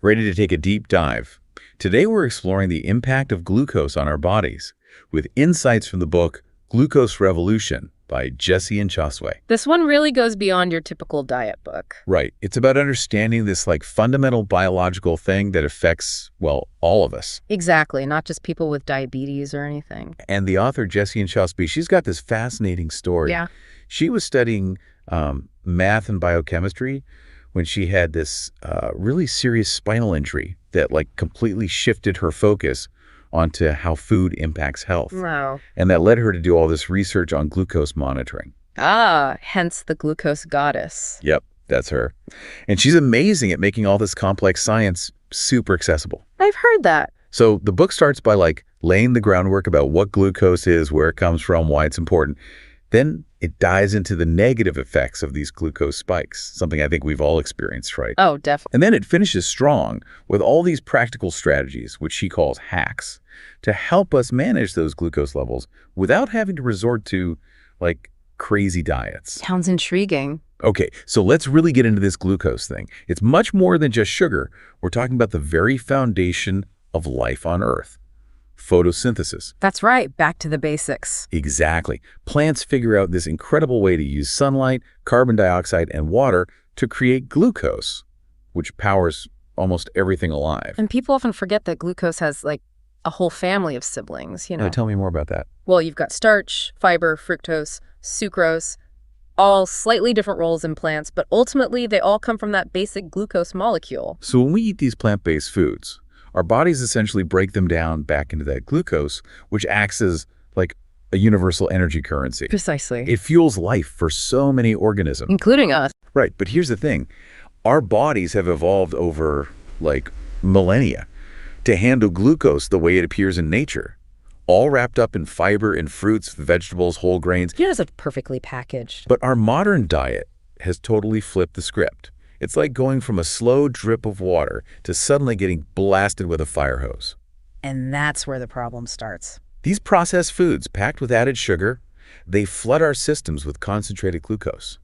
Ready to take a deep dive? Today we're exploring the impact of glucose on our bodies with insights from the book Glucose Revolution by Jessie and Inchauspé. This one really goes beyond your typical diet book. Right. It's about understanding this fundamental biological thing that affects, well, all of us. Exactly, not just people with diabetes or anything. And the author, Jessie and Inchauspé, she's got this fascinating story. Yeah. She was studying math and biochemistry when she had this really serious spinal injury that completely shifted her focus onto how food impacts health. Wow. And that led her to do all this research on glucose monitoring. Ah, hence the glucose goddess. Yep, that's her. And she's amazing at making all this complex science super accessible. I've heard that. So the book starts by laying the groundwork about what glucose is, where it comes from, why it's important. Then it dives into the negative effects of these glucose spikes, something I think we've all experienced, right? Oh, definitely. And then it finishes strong with all these practical strategies, which she calls hacks, to help us manage those glucose levels without having to resort to, crazy diets. Sounds intriguing. Okay, so let's really get into this glucose thing. It's much more than just sugar. We're talking about the very foundation of life on Earth. Photosynthesis. That's right. Back to the basics. Exactly. Plants figure out this incredible way to use sunlight, carbon dioxide, and water to create glucose, which powers almost everything alive. And people often forget that glucose has, a whole family of siblings, you know. Tell me more about that. Well, you've got starch, fiber, fructose, sucrose, all slightly different roles in plants, but ultimately they all come from that basic glucose molecule. So when we eat these plant-based foods, our bodies essentially break them down back into that glucose, which acts as a universal energy currency. Precisely. It fuels life for so many organisms. Including us. Right, but here's the thing. Our bodies have evolved over, millennia to handle glucose the way it appears in nature, all wrapped up in fiber in fruits, vegetables, whole grains. It's perfectly packaged. But our modern diet has totally flipped the script. It's like going from a slow drip of water to suddenly getting blasted with a fire hose. And that's where the problem starts. These processed foods, packed with added sugar, they flood our systems with concentrated glucose.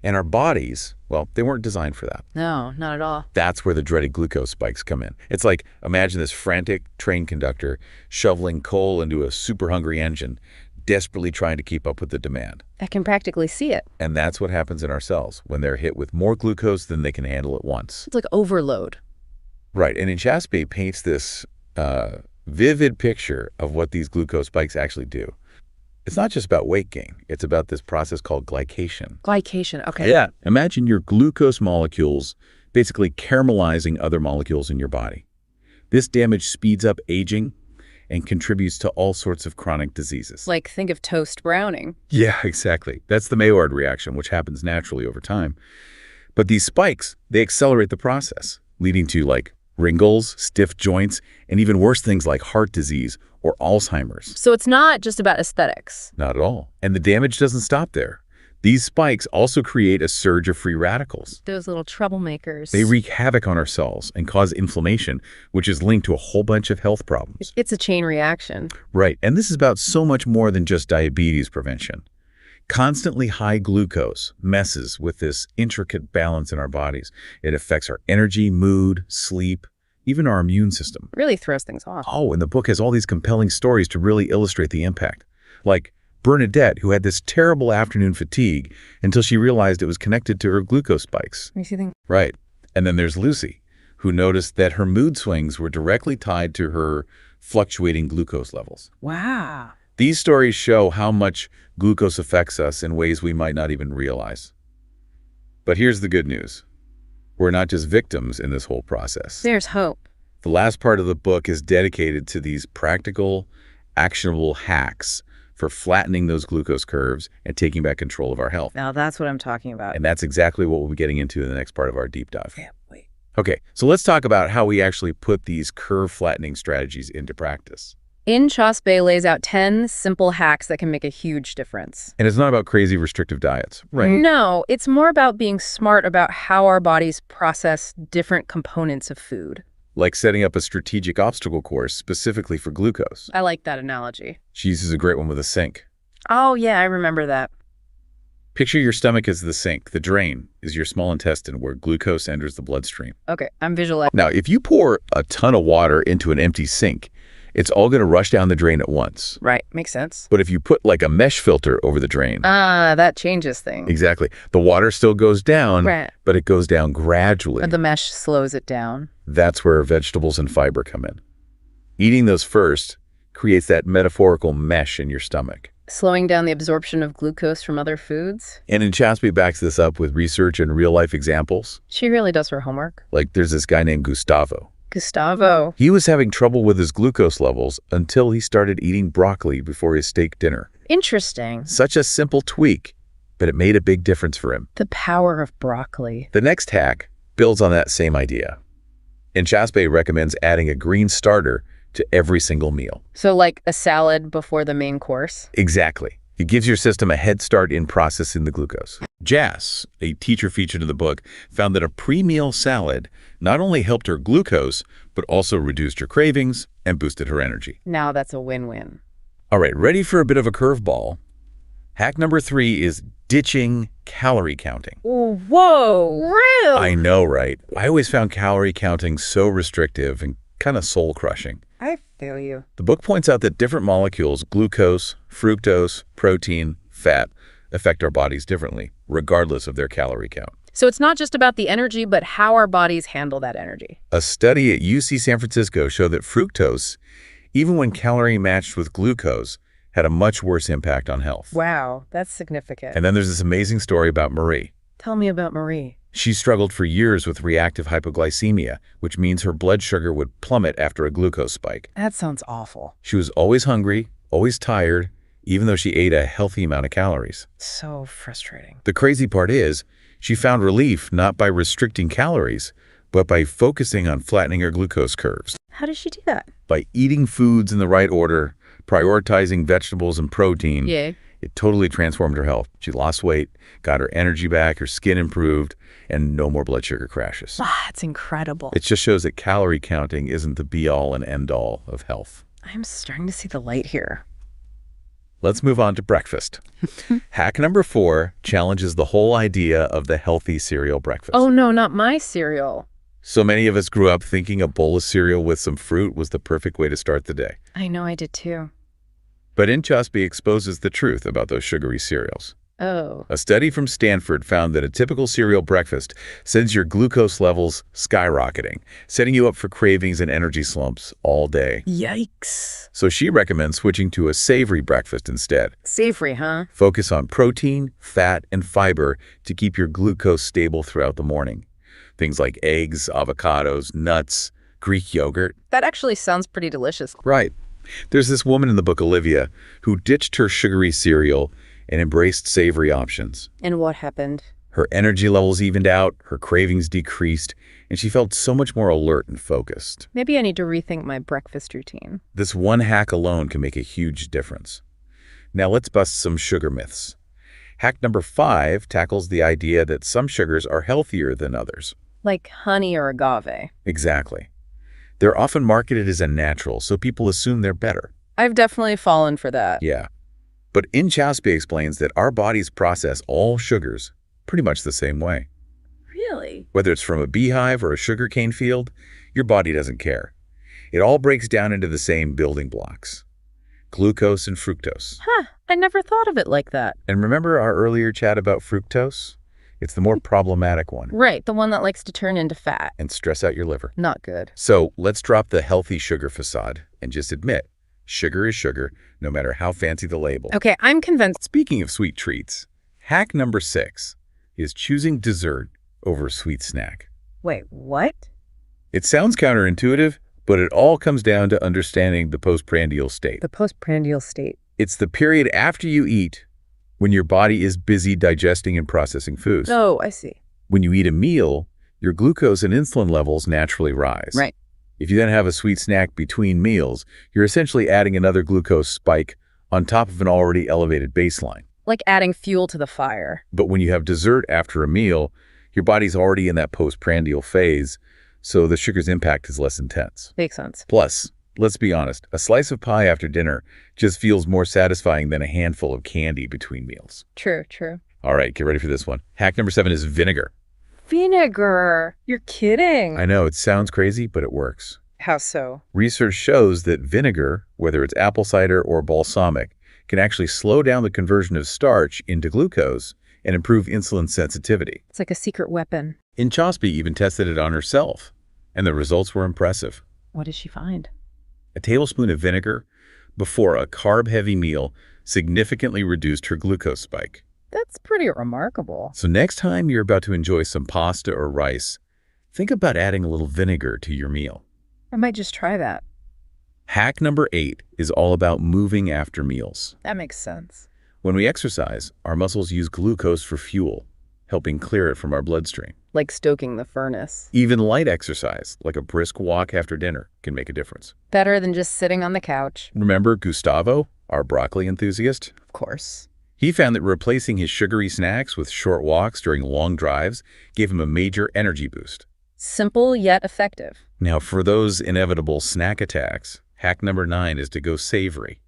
And our bodies, well, they weren't designed for that. No, not at all. That's where the dreaded glucose spikes come in. It's imagine this frantic train conductor shoveling coal into a super hungry engine, desperately trying to keep up with the demand. I can practically see it. And that's what happens in our cells when they're hit with more glucose than they can handle at once. It's like overload. Right, and Inchauspé paints this vivid picture of what these glucose spikes actually do. It's not just about weight gain. It's about this process called glycation. Glycation, okay. Yeah. Imagine your glucose molecules basically caramelizing other molecules in your body. This damage speeds up aging and contributes to all sorts of chronic diseases. Think of toast browning. Yeah, exactly. That's the Maillard reaction, which happens naturally over time. But these spikes, they accelerate the process, leading to wrinkles, stiff joints, and even worse things like heart disease or Alzheimer's. So it's not just about aesthetics. Not at all. And the damage doesn't stop there. These spikes also create a surge of free radicals. Those little troublemakers. They wreak havoc on our cells and cause inflammation, which is linked to a whole bunch of health problems. It's a chain reaction. Right. And this is about so much more than just diabetes prevention. Constantly high glucose messes with this intricate balance in our bodies. It affects our energy, mood, sleep, even our immune system. Really throws things off. Oh, and the book has all these compelling stories to really illustrate the impact. Like Bernadette, who had this terrible afternoon fatigue until she realized it was connected to her glucose spikes. You see things? Right. And then there's Lucy, who noticed that her mood swings were directly tied to her fluctuating glucose levels. Wow. These stories show how much glucose affects us in ways we might not even realize. But here's the good news. We're not just victims in this whole process. There's hope. The last part of the book is dedicated to these practical, actionable hacks for flattening those glucose curves and taking back control of our health. Now that's what I'm talking about. And that's exactly what we'll be getting into in the next part of our deep dive. Yeah, wait. Okay, so let's talk about how we actually put these curve flattening strategies into practice. Inchauspé lays out 10 simple hacks that can make a huge difference. And it's not about crazy restrictive diets, right? No, it's more about being smart about how our bodies process different components of food. Like setting up a strategic obstacle course specifically for glucose. I like that analogy. She uses a great one with a sink. Oh, yeah, I remember that. Picture your stomach as the sink. The drain is your small intestine where glucose enters the bloodstream. Okay, I'm visualizing. Now, if you pour a ton of water into an empty sink, it's all going to rush down the drain at once. Right, makes sense. But if you put like a mesh filter over the drain... that changes things. Exactly. The water still goes down, right, but it goes down gradually. But the mesh slows it down. That's where vegetables and fiber come in. Eating those first creates that metaphorical mesh in your stomach. Slowing down the absorption of glucose from other foods. And Inchauspé backs this up with research and real-life examples. She really does her homework. Like there's this guy named Gustavo. Gustavo. He was having trouble with his glucose levels until he started eating broccoli before his steak dinner. Interesting. Such a simple tweak, but it made a big difference for him. The power of broccoli. The next hack builds on that same idea. Inchauspé recommends adding a green starter to every single meal. So like a salad before the main course? Exactly. It gives your system a head start in processing the glucose. Jas, a teacher featured in the book, found that a pre-meal salad not only helped her glucose, but also reduced her cravings and boosted her energy. Now that's a win-win. All right, ready for a bit of a curveball? Hack number 3 is ditching calorie counting. Whoa, really? I know, right? I always found calorie counting so restrictive and kind of soul-crushing. I feel you. The book points out that different molecules, glucose, fructose, protein, fat, affect our bodies differently, regardless of their calorie count. So it's not just about the energy, but how our bodies handle that energy. A study at UC San Francisco showed that fructose, even when calorie matched with glucose, had a much worse impact on health. Wow, that's significant. And then there's this amazing story about Marie. Tell me about Marie. She struggled for years with reactive hypoglycemia, which means her blood sugar would plummet after a glucose spike. That sounds awful. She was always hungry, always tired, even though she ate a healthy amount of calories. So frustrating. The crazy part is, she found relief not by restricting calories, but by focusing on flattening her glucose curves. How did she do that? By eating foods in the right order, prioritizing vegetables and protein. Yeah. It totally transformed her health. She lost weight, got her energy back, her skin improved, and no more blood sugar crashes. That's incredible. It just shows that calorie counting isn't the be-all and end-all of health. I'm starting to see the light here. Let's move on to breakfast. Hack number 4 challenges the whole idea of the healthy cereal breakfast. Oh no, not my cereal. So many of us grew up thinking a bowl of cereal with some fruit was the perfect way to start the day. I know I did too. But Inchauspé exposes the truth about those sugary cereals. Oh. A study from Stanford found that a typical cereal breakfast sends your glucose levels skyrocketing, setting you up for cravings and energy slumps all day. Yikes. So she recommends switching to a savory breakfast instead. Savory, huh? Focus on protein, fat, and fiber to keep your glucose stable throughout the morning. Things like eggs, avocados, nuts, Greek yogurt. That actually sounds pretty delicious. Right. There's this woman in the book, Olivia, who ditched her sugary cereal and embraced savory options. And what happened? Her energy levels evened out, her cravings decreased, and she felt so much more alert and focused. Maybe I need to rethink my breakfast routine. This one hack alone can make a huge difference. Now let's bust some sugar myths. Hack number 5 tackles the idea that some sugars are healthier than others. Like honey or agave. Exactly. They're often marketed as a natural, so people assume they're better. I've definitely fallen for that. Yeah. But Inchauspé explains that our bodies process all sugars pretty much the same way. Really? Whether it's from a beehive or a sugarcane field, your body doesn't care. It all breaks down into the same building blocks: glucose and fructose. Huh, I never thought of it like that. And remember our earlier chat about fructose? It's the more problematic one. Right, the one that likes to turn into fat. And stress out your liver. Not good. So let's drop the healthy sugar facade and just admit, sugar is sugar, no matter how fancy the label. Okay, I'm convinced. Speaking of sweet treats, hack number 6 is choosing dessert over a sweet snack. Wait, what? It sounds counterintuitive, but it all comes down to understanding the postprandial state. The postprandial state. It's the period after you eat when your body is busy digesting and processing foods. Oh, I see. When you eat a meal, your glucose and insulin levels naturally rise. Right. If you then have a sweet snack between meals, you're essentially adding another glucose spike on top of an already elevated baseline. Like adding fuel to the fire. But when you have dessert after a meal, your body's already in that postprandial phase, so the sugar's impact is less intense. Makes sense. Plus, let's be honest, a slice of pie after dinner just feels more satisfying than a handful of candy between meals. True, true. All right, get ready for this one. Hack number 7 is vinegar. Vinegar! You're kidding. I know, it sounds crazy, but it works. How so? Research shows that vinegar, whether it's apple cider or balsamic, can actually slow down the conversion of starch into glucose and improve insulin sensitivity. It's like a secret weapon. Inchauspé even tested it on herself, and the results were impressive. What did she find? A tablespoon of vinegar before a carb-heavy meal significantly reduced her glucose spike. That's pretty remarkable. So next time you're about to enjoy some pasta or rice, think about adding a little vinegar to your meal. I might just try that. Hack number 8 is all about moving after meals. That makes sense. When we exercise, our muscles use glucose for fuel, helping clear it from our bloodstream. Like stoking the furnace. Even light exercise, like a brisk walk after dinner, can make a difference. Better than just sitting on the couch. Remember Gustavo, our broccoli enthusiast? Of course. He found that replacing his sugary snacks with short walks during long drives gave him a major energy boost. Simple yet effective. Now, for those inevitable snack attacks, hack number 9 is to go savory.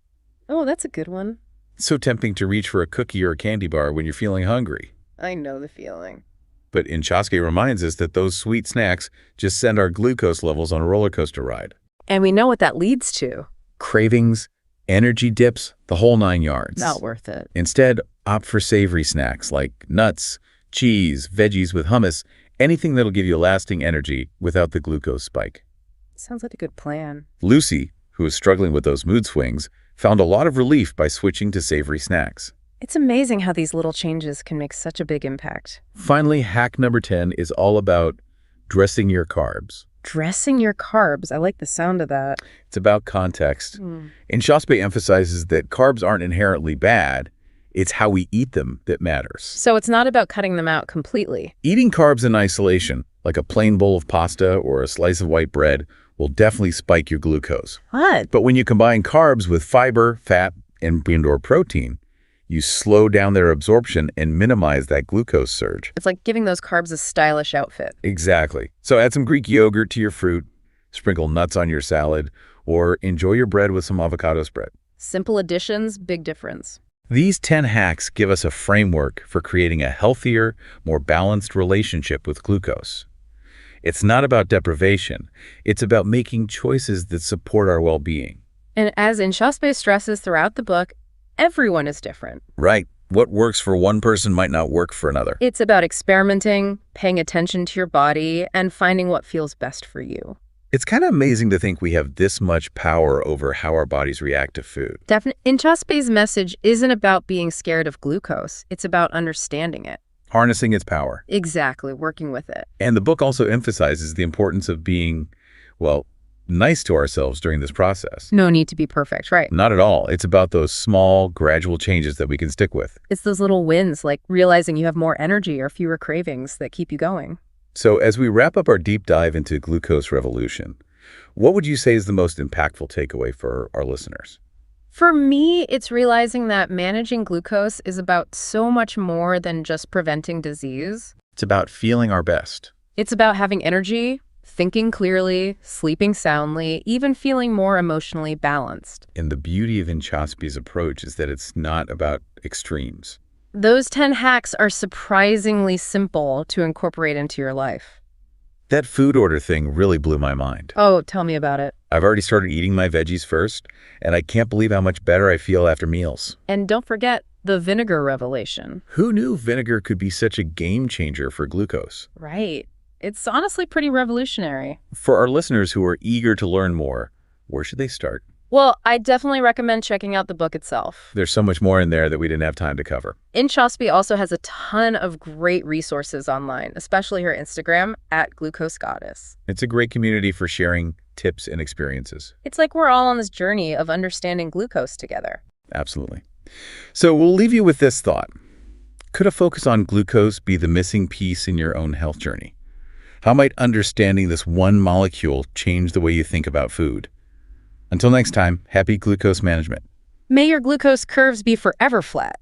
Oh, that's a good one. It's so tempting to reach for a cookie or a candy bar when you're feeling hungry. I know the feeling. But Inchauspé reminds us that those sweet snacks just send our glucose levels on a roller coaster ride. And we know what that leads to. Cravings, energy dips, the whole 9 yards. Not worth it. Instead, opt for savory snacks like nuts, cheese, veggies with hummus, anything that'll give you lasting energy without the glucose spike. Sounds like a good plan. Lucy, who was struggling with those mood swings, found a lot of relief by switching to savory snacks. It's amazing how these little changes can make such a big impact. Finally, hack number 10 is all about dressing your carbs. Dressing your carbs. I like the sound of that. It's about context. Inchauspé emphasizes that carbs aren't inherently bad. It's how we eat them that matters. So it's not about cutting them out completely. Eating carbs in isolation, like a plain bowl of pasta or a slice of white bread, will definitely spike your glucose. What? But when you combine carbs with fiber, fat, and/or protein, you slow down their absorption and minimize that glucose surge. It's like giving those carbs a stylish outfit. Exactly. So add some Greek yogurt to your fruit, sprinkle nuts on your salad, or enjoy your bread with some avocado spread. Simple additions, big difference. These 10 hacks give us a framework for creating a healthier, more balanced relationship with glucose. It's not about deprivation. It's about making choices that support our well-being. And as Inchauspé stresses throughout the book, everyone is different. Right. What works for one person might not work for another. It's about experimenting, paying attention to your body, and finding what feels best for you. It's kind of amazing to think we have this much power over how our bodies react to food. Inchauspé's message isn't about being scared of glucose. It's about understanding it. Harnessing its power. Exactly, working with it. And the book also emphasizes the importance of being, well, nice to ourselves during this process. No need to be perfect, right? Not at all. It's about those small, gradual changes that we can stick with. It's those little wins, like realizing you have more energy or fewer cravings that keep you going. So as we wrap up our deep dive into glucose revolution, what would you say is the most impactful takeaway for our listeners? For me, it's realizing that managing glucose is about so much more than just preventing disease. It's about feeling our best. It's about having energy, thinking clearly, sleeping soundly, even feeling more emotionally balanced. And the beauty of Inchauspé's approach is that it's not about extremes. Those 10 hacks are surprisingly simple to incorporate into your life. That food order thing really blew my mind. Oh, tell me about it. I've already started eating my veggies first, and I can't believe how much better I feel after meals. And don't forget the vinegar revelation. Who knew vinegar could be such a game changer for glucose? Right. It's honestly pretty revolutionary. For our listeners who are eager to learn more, where should they start? Well, I definitely recommend checking out the book itself. There's so much more in there that we didn't have time to cover. Inchauspé also has a ton of great resources online, especially her Instagram @glucosegoddess. It's a great community for sharing tips and experiences. It's like we're all on this journey of understanding glucose together. Absolutely. So we'll leave you with this thought. Could a focus on glucose be the missing piece in your own health journey? How might understanding this one molecule change the way you think about food? Until next time, happy glucose management. May your glucose curves be forever flat.